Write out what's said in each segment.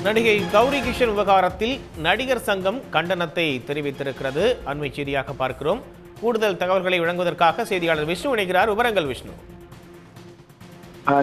நடிகை கௌரி கிஷன் விவகாரத்தில் நடிகர் சங்கம் கண்டனத்தை தெரிவித்திருக்கிறது. அண்மை செய்தியாக பார்க்கிறோம். கூடுதல் தகவல்களை வழங்குவதற்காக செய்தியாளர் விஷ்ணு இணைகிறார். விவரங்கள் விஷ்ணு.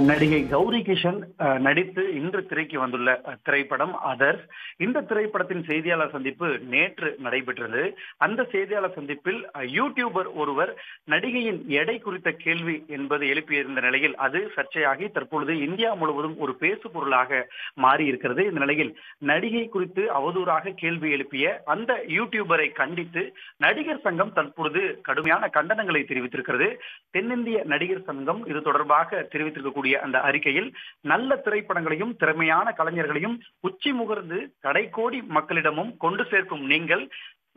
நடிகை கௌரி கிஷன் நடித்து இன்று திரைக்கு வந்துள்ள திரைப்படம் அதர்ஸ். இந்த திரைப்படத்தின் செய்தியாளர் சந்திப்பு நேற்று நடைபெற்றது. அந்த செய்தியாளர் சந்திப்பில் யூடியூபர் ஒருவர் நடிகையின் எடை குறித்த கேள்வி என்பது எழுப்பியிருந்த நிலையில் அது சர்ச்சையாகி தற்பொழுது இந்தியா முழுவதும் ஒரு பேசு பொருளாக மாறி இருக்கிறது. இந்த நிலையில் நடிகை குறித்து அவதூறாக கேள்வி எழுப்பிய அந்த யூடியூபரை கண்டித்து நடிகர் சங்கம் தற்பொழுது கடுமையான கண்டனங்களை தெரிவித்திருக்கிறது. தென்னிந்திய நடிகர் சங்கம் இது தொடர்பாக தெரிவித்திருக்க அந்த அறிக்கையில் நல்ல திரைப்படங்களையும் திறமையான கலைஞர்களையும் உச்சி முகர்ந்து கடைக்கோடி மக்களிடமும் கொண்டு சேர்க்கும் நீங்கள்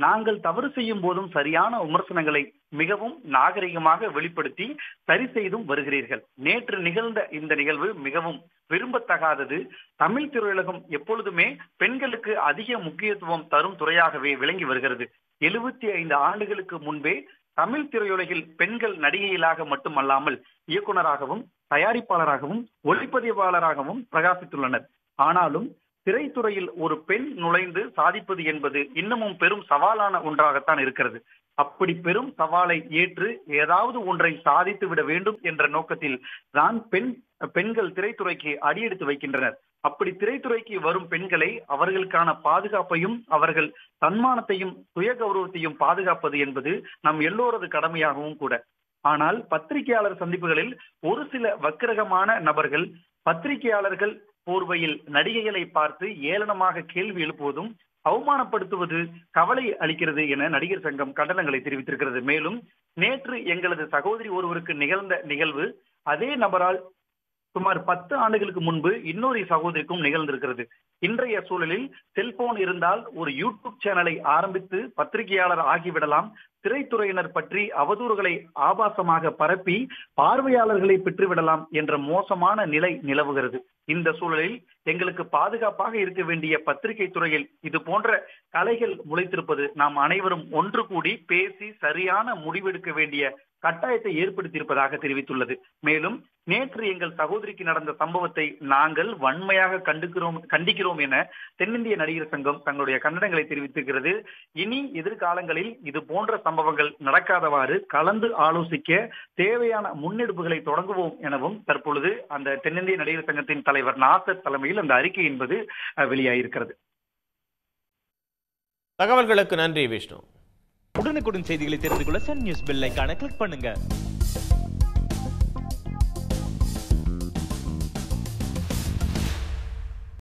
நாங்கள் தவறு செய்யும் போதும் சரியான விமர்சனங்களை மிகவும் நாகரிகமாக வெளிப்படுத்தி சரி செய்தும் வருகிறீர்கள். நேற்று நிகழ்ந்த இந்த நிகழ்வு மிகவும் விரும்பத்தகாதது. தமிழ் திரையுலகம் எப்பொழுதுமே பெண்களுக்கு அதிக முக்கியத்துவம் தரும் துறையாகவே விளங்கி வருகிறது. 75 ஆண்டுகளுக்கு முன்பே தமிழ் திரையுலகில் பெண்கள் நடிகைகளாக மட்டுமல்லாமல் இயக்குநராகவும் தயாரிப்பாளராகவும் ஒளிப்பதிவாளராகவும் பிரகாசித்துள்ளனர். ஆனாலும் திரைத்துறையில் ஒரு பெண் நுழைந்து சாதிப்பது என்பது இன்னமும் பெரும் சவாலான ஒன்றாகத்தான் இருக்கிறது. அப்படி பெரும் சவாலை ஏற்று ஏதாவது ஒன்றை சாதித்து விட வேண்டும் என்ற நோக்கத்தில் தான் பெண்கள் திரைத்துறைக்கு அடியெடுத்து வைக்கின்றனர். அப்படி திரைத்துறைக்கு வரும் பெண்களை அவர்களுக்கான பாதுகாப்பையும் அவர்கள் தன்மானத்தையும் சுய கௌரவத்தையும் பாதுகாப்பது என்பது நம் எல்லோரது கடமையாகவும் கூட. ஆனால் பத்திரிகையாளர் சந்திப்புகளில் ஒரு சில வக்கிரகமான நபர்கள் பத்திரிகையாளர்கள் போர்வையில் நடிகைகளை பார்த்து ஏளனமாக கேள்வி எழுப்புவதும் அவமானப்படுத்துவது கவலை அளிக்கிறது என நடிகர் சங்கம் கண்டனங்களை தெரிவித்திருக்கிறது. மேலும் நேற்று எங்களது சகோதரி ஒருவருக்கு நிகழ்ந்த நிகழ்வு அதே நபரால் சுமார் 10 ஆண்டுகளுக்கு முன்பு இன்னொரு சகோதரிக்கும் நிகழ்ந்திருக்கிறது. இன்றைய சூழலில் செல்போன் இருந்தால் ஒரு யூடியூப் சேனலை ஆரம்பித்து பத்திரிகையாளர் ஆகிவிடலாம். திரைத்துறையினர் பற்றி அவதூறுகளை ஆபாசமாக பரப்பி பார்வையாளர்களை பெற்றுவிடலாம் என்ற மோசமான நிலை நிலவுகிறது. இந்த சூழலில் எங்களுக்கு பாதுகாப்பாக இருக்க வேண்டிய பத்திரிகை துறையில் இது போன்ற கலைகள் முளைத்திருப்பது நாம் அனைவரும் ஒன்று கூடி பேசி சரியான முடிவெடுக்க வேண்டிய கட்டாயத்தை ஏற்படுத்தியிருப்பதாக தெரிவித்துள்ளது. மேலும் நேற்று எங்கள் சகோதரிக்கு நடந்த சம்பவத்தை நாங்கள் வன்மையாக கண்டிக்கிறோம் என தென்னிந்திய நடிகர் சங்கம் தங்களுடைய கண்டனங்களை தெரிவித்திருக்கிறது. இனி எதிர்காலங்களில் இது போன்ற சம்பவங்கள் நடக்காதவாறு கலந்து ஆலோசிக்க தேவையான முன்னெடுப்புகளை தொடங்குவோம் எனவும் தற்பொழுது அந்த தென்னிந்திய நடிகர் சங்கத்தின் தலைவர் நாசர் தலைமையில் அந்த அறிக்கை என்பது வெளியாகியிருக்கிறது. தகவல்களுக்கு நன்றி விஷ்ணு. உடனுக்குடன் செய்திகளை தெரிந்து கொள்ள சன் நியூஸ் பெல் ஐகானை கிளிக் பண்ணுங்க.